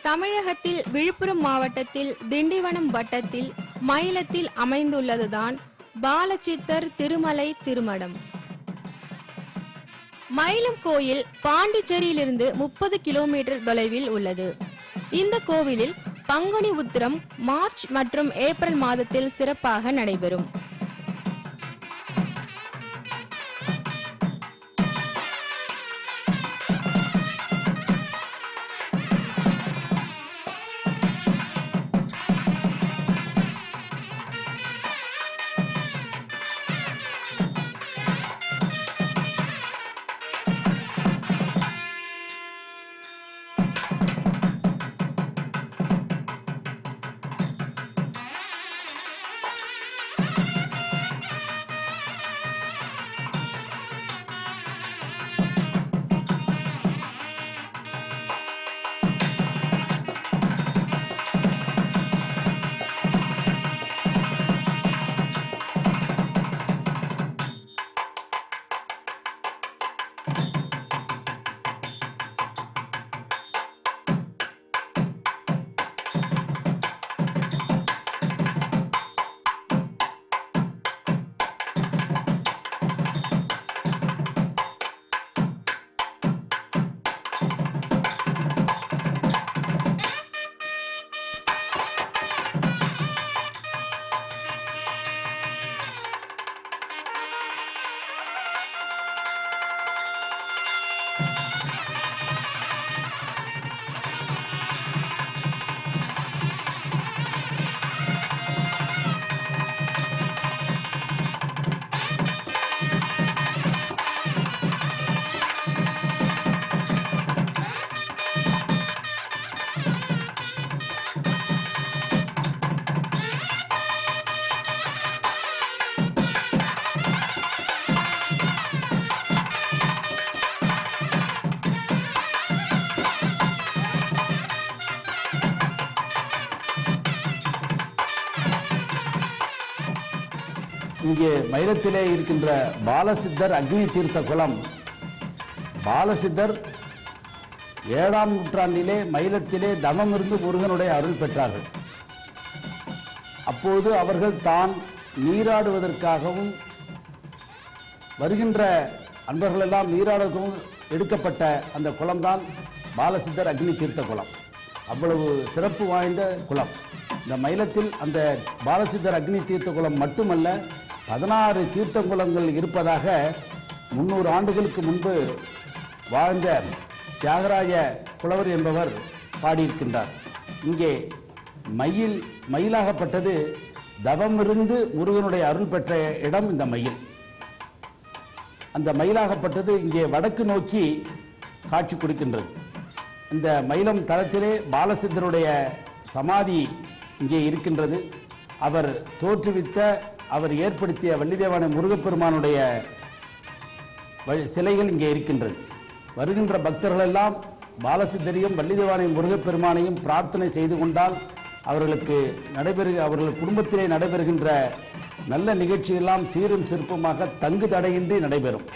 தமிழகத்தில் விழுப்புரம் மாவட்டத்தில் திண்டிவனம் வட்டத்தில் மயிலத்தில் அமைந்துள்ளதுதான் பாலசித்தர் திருமலை திருமடம். மயிலம் கோயில் பாண்டிச்சேரியிலிருந்து 30 கிலோமீட்டர் தொலைவில் உள்ளது. இந்த கோவிலில் பங்குனி உத்திரம் மார்ச் மற்றும் ஏப்ரல் மாதத்தில் சிறப்பாக நடைபெறும். இங்கே மயிலத்திலே இருக்கின்ற பாலசித்தர் அக்னி தீர்த்த குளம். பாலசித்தர் 7ஆம் நூற்றாண்டிலே மயிலத்திலே தவம் இருந்து முருகனுடைய அருள் பெற்றார்கள். அப்போது அவர்கள் தான் நீராடுவதற்காகவும் வருகின்ற அன்பர்களெல்லாம் நீராடவும் எடுக்கப்பட்ட அந்த குளம்தான் பாலசித்தர் அக்னி தீர்த்த குளம். அவ்வளவு சிறப்பு வாய்ந்த குளம். இந்த மயிலத்தில் அந்த பாலசித்தர் அக்னி தீர்த்த குளம் மட்டுமல்ல, 16 தீர்த்தங்குளங்கள் இருப்பதாக 300 ஆண்டுகளுக்கு முன்பு வாழ்ந்த தியாகராய புலவர் என்பவர் பாடியிருக்கின்றார். இங்கே மயிலாகப்பட்டது தவமிருந்து முருகனுடைய அருள் பெற்ற இடம் இந்த மயில். அந்த மயிலாகப்பட்டது இங்கே வடக்கு நோக்கி காட்சி கொடுக்கின்றது. இந்த மயிலம் தலத்திலே பாலசித்தருடைய சமாதி இங்கே இருக்கின்றது. அவர் தோற்றுவித்த, அவர் ஏற்படுத்திய வள்ளிதேவானை முருகப்பெருமானுடைய சிலைகள் இங்கே இருக்கின்றது. வருகின்ற பக்தர்கள் எல்லாம் பாலசித்தரையும் வள்ளிதேவானை முருகப்பெருமானையும் பிரார்த்தனை செய்து கொண்டால் அவர்கள் குடும்பத்திலே நடைபெறுகின்ற நல்ல நிகழ்ச்சியெல்லாம் சீரும் சிறப்புமாக தங்கு தடையின்றி நடைபெறும்.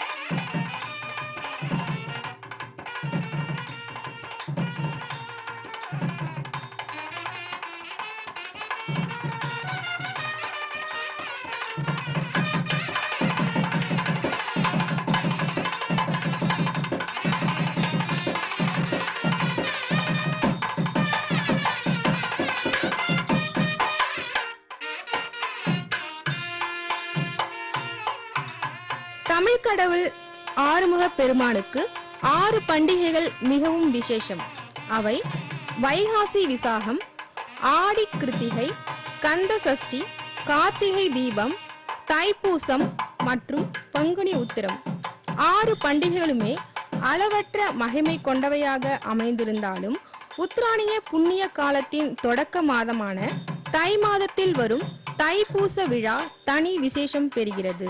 தமிழ் கடவுள் ஆறுமுக பெருமானுக்கு 6 பண்டிகைகள் மிகவும் விசேஷம். அவை வைகாசி விசாகம், ஆடி கிருத்திகை, கந்த சஷ்டி, கார்த்திகை தீபம், தைப்பூசம் மற்றும் பங்குனி உத்திரம். 6 பண்டிகைகளுமே அளவற்ற மகிமை கொண்டவையாக அமைந்திருந்தாலும் உத்திராணிய புண்ணிய காலத்தின் தொடக்க மாதமான தை மாதத்தில் வரும் தைப்பூச விழா தனி விசேஷம் பெறுகிறது.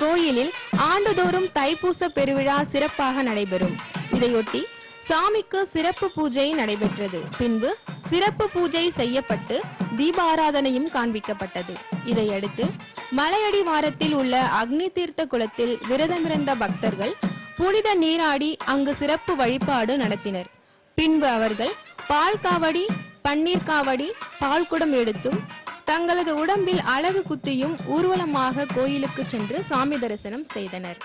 இக்கோயிலில் ஆண்டுதோறும் தைப்பூச பெருவிழா சிறப்பாக நடைபெறும். இதையொட்டி சாமிக்கு சிறப்பு பூஜை நடைபெற்றது. பின்பு சிறப்பு பூஜை செய்யப்பட்டு தீபாராதனையும் காண்பிக்கப்பட்டது. இதையடுத்து மலையடிவாரத்தில் உள்ள அக்னி தீர்த்த குளத்தில் விரதமிருந்த பக்தர்கள் புனித நீராடி அங்கு சிறப்பு வழிபாடு நடத்தினர். பின்பு அவர்கள் பால் காவடி, பன்னீர் காவடி, பால்குடம் எடுத்தும் தங்களது உடம்பில் அலகு குத்தியும் ஊர்வலமாக கோயிலுக்கு சென்று சாமி தரிசனம் செய்தனர்.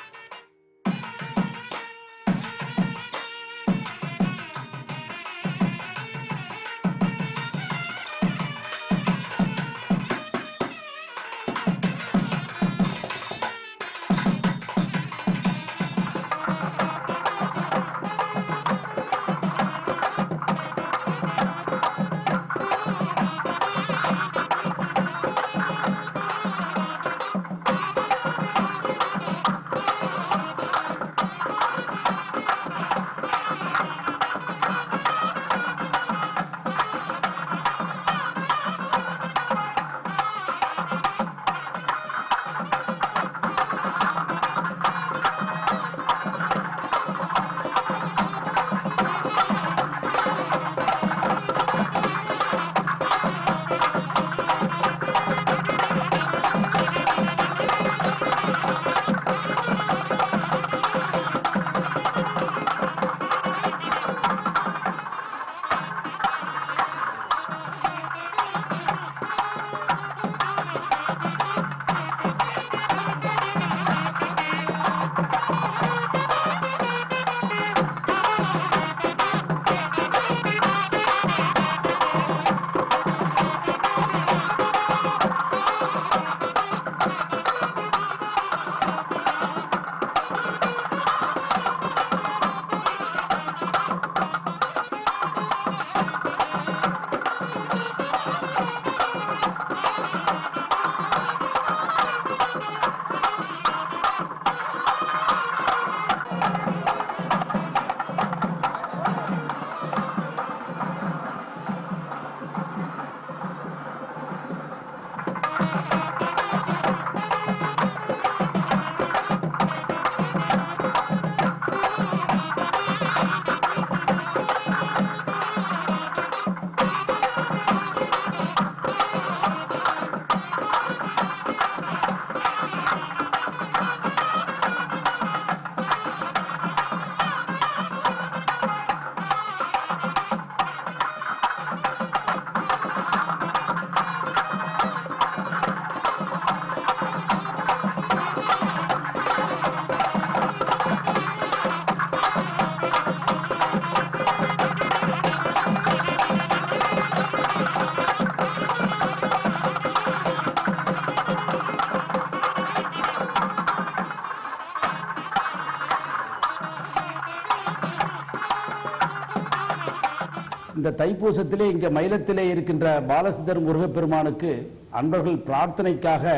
இந்த தைப்பூசத்திலே இங்கே மயிலத்திலே இருக்கின்ற பாலசித்தர் முருகப்பெருமானுக்கு அன்பர்கள் பிரார்த்தனைக்காக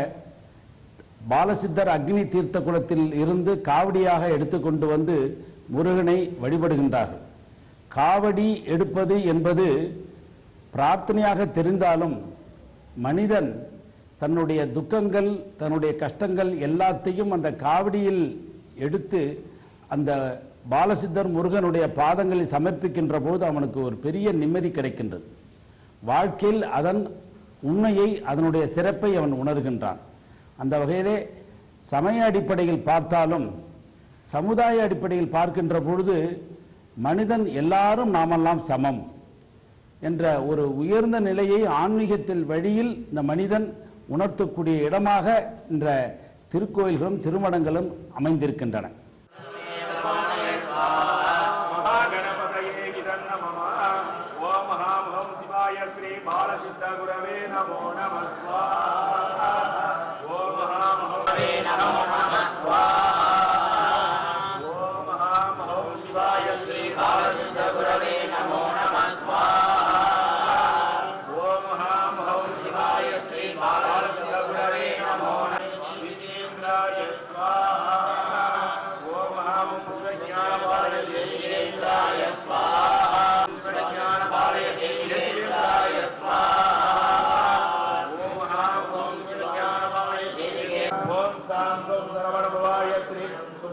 பாலசித்தர் அக்னி தீர்த்த குளத்தில் இருந்து காவடியாக எடுத்துக்கொண்டு வந்து முருகனை வழிபடுகின்றார்கள். காவடி எடுப்பது என்பது பிரார்த்தனையாக தெரிந்தாலும் மனிதன் தன்னுடைய துக்கங்கள், தன்னுடைய கஷ்டங்கள் எல்லாத்தையும் அந்த காவடியில் எடுத்து அந்த பாலசித்தர் முருகனுடைய பாதங்களில் சமர்ப்பிக்கின்ற போது அவனுக்கு ஒரு பெரிய நிம்மதி கிடைக்கின்றது. வாழ்க்கையில் அதன் உண்மையை, அதனுடைய சிறப்பை அவன் உணர்கின்றான். அந்த வகையிலே சமய அடிப்படையில் பார்த்தாலும் சமுதாய அடிப்படையில் பார்க்கின்ற பொழுது மனிதன் எல்லாரும் நாமெல்லாம் சமம் என்ற ஒரு உயர்ந்த நிலையை ஆன்மீகத்தில் வழியில் இந்த மனிதன் உணர்த்தக்கூடிய இடமாக இந்த திருக்கோயில்களும் திருமணங்களும் அமைந்திருக்கின்றன.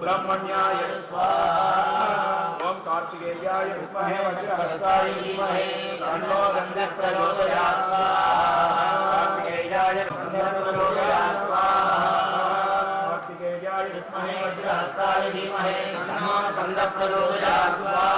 सुब्रह्मण्याय स्वाहा। ओम कार्तिकेयाय विद्महे वज्रहस्ताय धीमहि तन्नो गन्धः प्रचोदयात् स्वाहा। कार्तिकेयाय गन्धः प्रचोदयात् स्वाहा। कार्तिकेयाय विद्महे वज्रहस्ताय धीमहि तन्नो गन्धः प्रचोदयात् स्वाहा।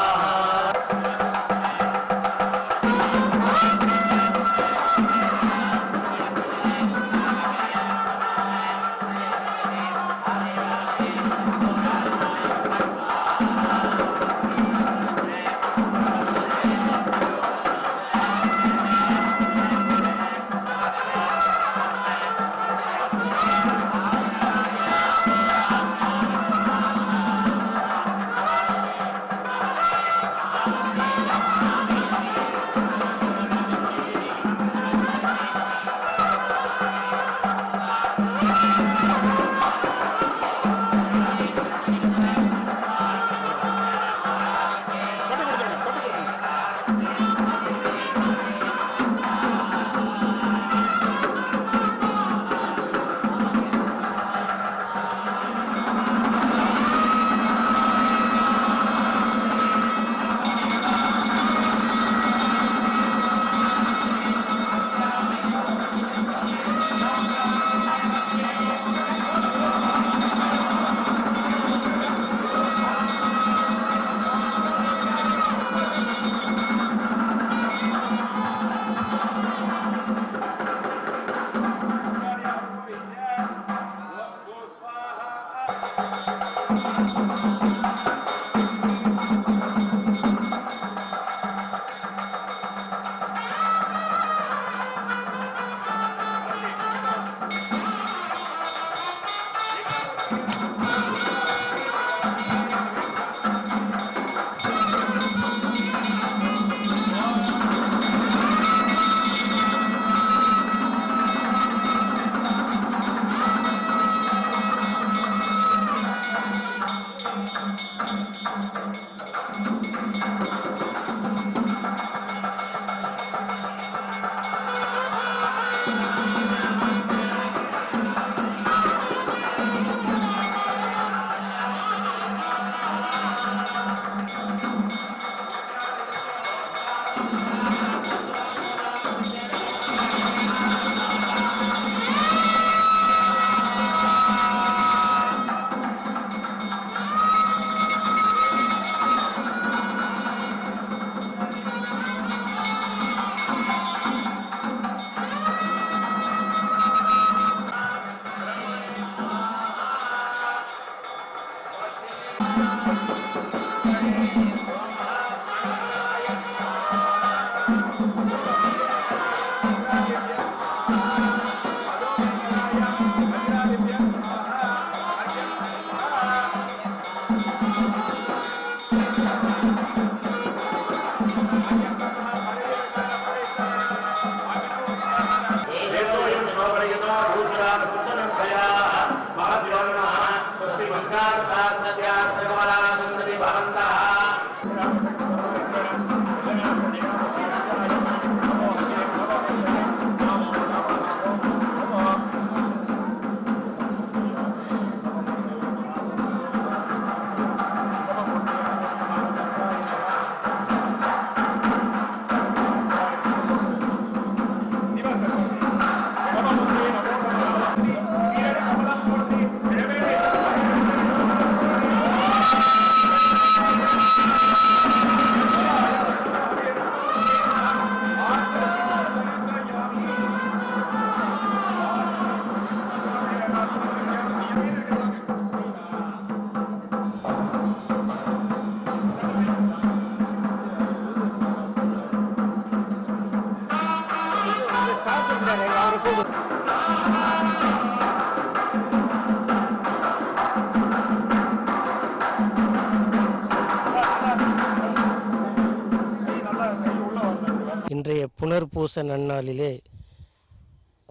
இன்றைய புனர்பூச நன்னாளிலே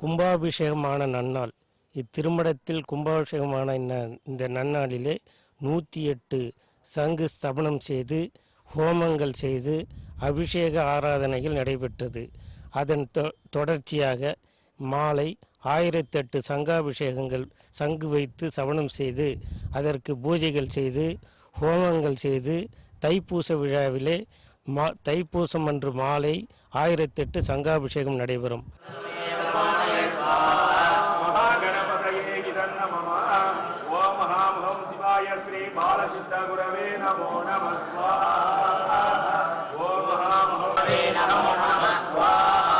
கும்பாபிஷேகமான நன்னாள். இத்திருமடத்தில் கும்பாபிஷேகமான இந்த நன்னாளிலே 108 சங்கு ஸ்தபனம் செய்து ஹோமங்கள் செய்து அபிஷேக ஆராதனைகள் நடைபெற்றது. அதன் தொடர்ச்சியாக மாலை 1008 சங்காபிஷேகங்கள் சங்கு வைத்து சவணம் செய்து அதற்கு பூஜைகள் செய்து ஹோமங்கள் செய்து தைப்பூச விழாவிலே தைப்பூசம் அன்று மாலை 1008 சங்காபிஷேகம் நடைபெறும். ஸ்ரீ பாலசித்த குரவே நமோ நம ஸ்வாஹா. ஓம் மகாமஹோமே நமோ நம ஸ்வாஹா.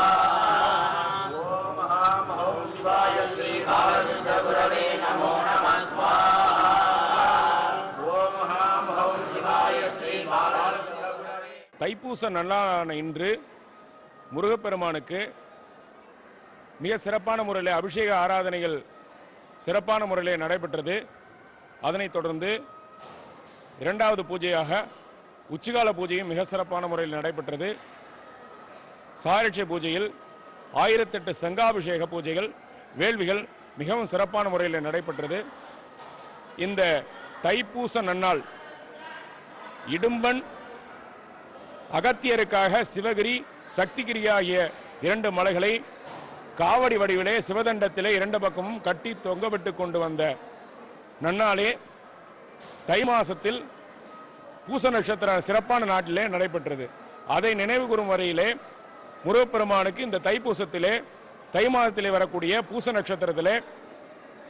ஓம் மகாமஹோம் சிவாய ஸ்ரீ பாலசித்த குரவே நமோ நம ஸ்வாஹா. ஓம் மகாமஹோம் சிவாய ஸ்ரீ பாலசித்த குரவே. தைப்பூச நன்னாளான இன்று முருகப்பெருமானுக்கு மிக சிறப்பான முறையில் அபிஷேக ஆராதனைகள் சிறப்பான முறையில் நடைபெற்றது. அதனைத் தொடர்ந்து இரண்டாவது பூஜையாக உச்சிகால பூஜையும் மிக சிறப்பான முறையில் நடைபெற்றது. சாரட்ச பூஜையில் 1008 சங்காபிஷேக பூஜைகள் வேள்விகள் மிகவும் சிறப்பான முறையில் நடைபெற்றது. இந்த தைப்பூச நன்னாள் இடும்பன் அகத்தியருக்காக சிவகிரி சக்திகிரி ஆகிய 2 மலைகளை காவடி வடிவிலே சிவதண்டத்திலே 2 பக்கமும் கட்டி தொங்கவிட்டு கொண்டு வந்த நன்னாளே தை மாசத்தில் பூச நட்சத்திர சிறப்பான நாட்டிலே நடைபெற்றது. அதை நினைவு கூறும் வரையிலே முருகப்பெருமானுக்கு இந்த தைப்பூசத்திலே தை மாதத்திலே வரக்கூடிய பூச நட்சத்திரத்திலே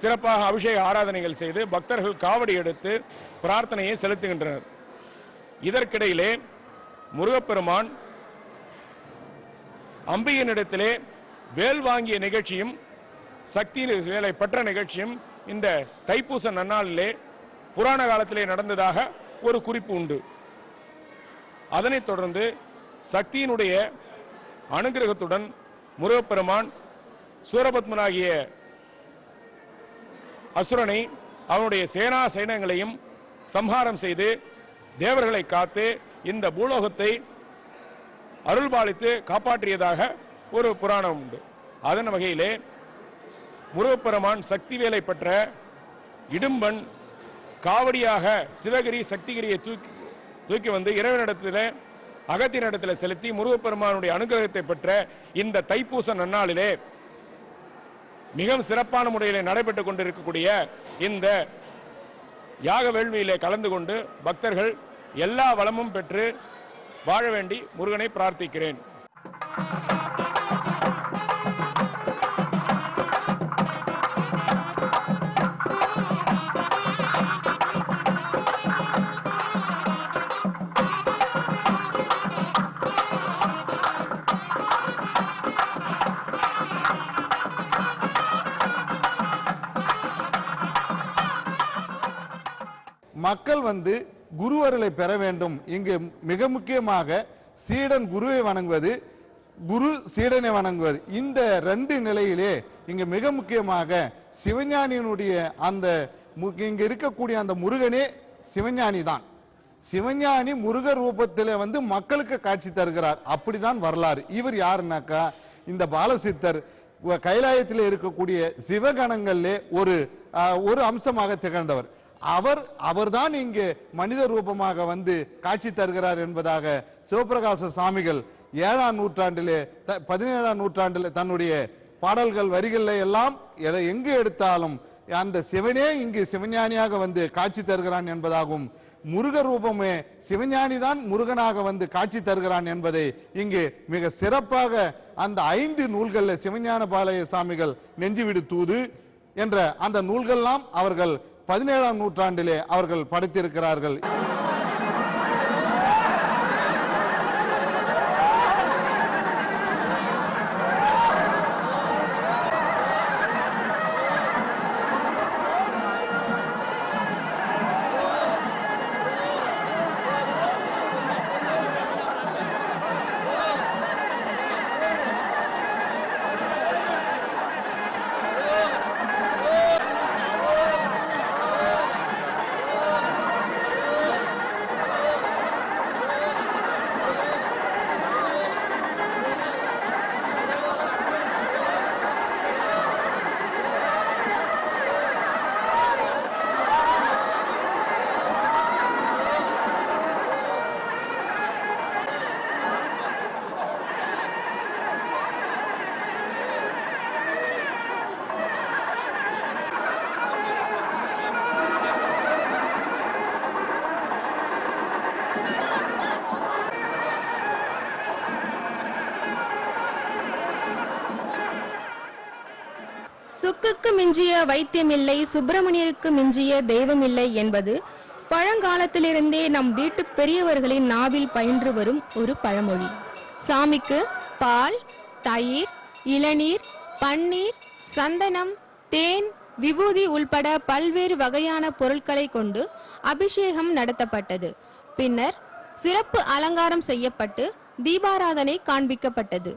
சிறப்பாக அபிஷேக ஆராதனைகள் செய்து பக்தர்கள் காவடி எடுத்து பிரார்த்தனையை செலுத்துகின்றனர். இதற்கிடையிலே முருகப்பெருமான் அம்பிகையினிடத்திலே வேல் வாங்கிய நிகழ்ச்சியும் சக்தி வேலை பெற்ற நிகழ்ச்சியும் இந்த தைப்பூச நன்னாளிலே புராண காலத்திலே நடந்ததாக ஒரு குறிப்பு உண்டு. அதனைத் தொடர்ந்து சக்தியினுடைய அனுகிரகத்துடன் முருகப்பெருமான் சூரபத்மனாகிய அசுரனை அவனுடைய சேனா சைன்யங்களையும் சம்ஹாரம் செய்து தேவர்களை காத்து இந்த பூலோகத்தை அருள்பாலித்து காப்பாற்றியதாக ஒரு புராணம் உண்டு. அதன் வகையிலே முருகப்பெருமான் சக்தி வேலை பெற்ற இடும்பன் காவடியாக சிவகிரி சக்திகிரியை தூக்கி வந்து இறைவனிடத்தில் அகத்தினிடத்தில் செலுத்தி முருகப்பெருமானுடைய அனுகிரகத்தை பெற்ற இந்த தைப்பூச நன்னாளிலே மிகவும் சிறப்பான முறையிலே நடைபெற்றுக் கொண்டிருக்கக்கூடிய இந்த யாக வேள்வியிலே கலந்து கொண்டு பக்தர்கள் எல்லா வளமும் பெற்று வாழ வேண்டி முருகனை பிரார்த்திக்கிறேன். மக்கள் குருவருளை பெற வேண்டும். இங்கு மிக முக்கியமாக சீடன் குருவை வணங்குவது, குரு சீடனை வணங்குவது. இந்த 2 நிலையிலே இங்கு மிக முக்கியமாக சிவஞானியினுடைய அந்த இங்க இருக்கக்கூடிய அந்த முருகனே சிவஞானி தான். சிவஞானி முருகர் ரூபத்தில் மக்களுக்கு காட்சி தருகிறார். அப்படிதான் வரலாறு. இவர் யாருன்னாக்கா இந்த பாலசித்தர் கைலாயத்தில் இருக்கக்கூடிய சிவகணங்களிலே ஒரு அம்சமாக திகழ்ந்தவர். அவர்தான் இங்கே மனித ரூபமாக காட்சி தருகிறார் என்பதாக சிவபிரகாச சுவாமிகள் 7ஆம் நூற்றாண்டிலே 17ஆம் நூற்றாண்டிலே தன்னுடைய பாடல்கள் வரிகளில் எல்லாம் எங்கு எடுத்தாலும் அந்த சிவனே இங்கு சிவஞானியாக காட்சி தருகிறான் என்பதாகவும் முருக ரூபமே சிவஞானி தான் முருகனாக காட்சி தருகிறான் என்பதை இங்கு மிக சிறப்பாக அந்த 5 நூல்களில் சிவஞான பாளைய சாமிகள் நெஞ்சுவிடு தூது என்ற அந்த நூல்கள்லாம் அவர்கள் 17ஆம் நூற்றாண்டிலே அவர்கள் படைத்திருக்கிறார்கள். சுக்குக்கு மிஞ்சிய வைத்தியமில்லை, சுப்பிரமணியருக்கு மிஞ்சிய தெய்வமில்லை என்பது பழங்காலத்திலிருந்தே நம் வீட்டு பெரியவர்களின் நாவில் பயின்று வரும் ஒரு பழமொழி. சாமிக்கு பால், தயிர், இளநீர், பன்னீர், சந்தனம், தேன், விபூதி உள்பட பல்வேறு வகையான பொருட்களை கொண்டு அபிஷேகம் நடத்தப்பட்டது. பின்னர் சிறப்பு அலங்காரம் செய்யப்பட்டு தீபாராதனை காண்பிக்கப்பட்டது.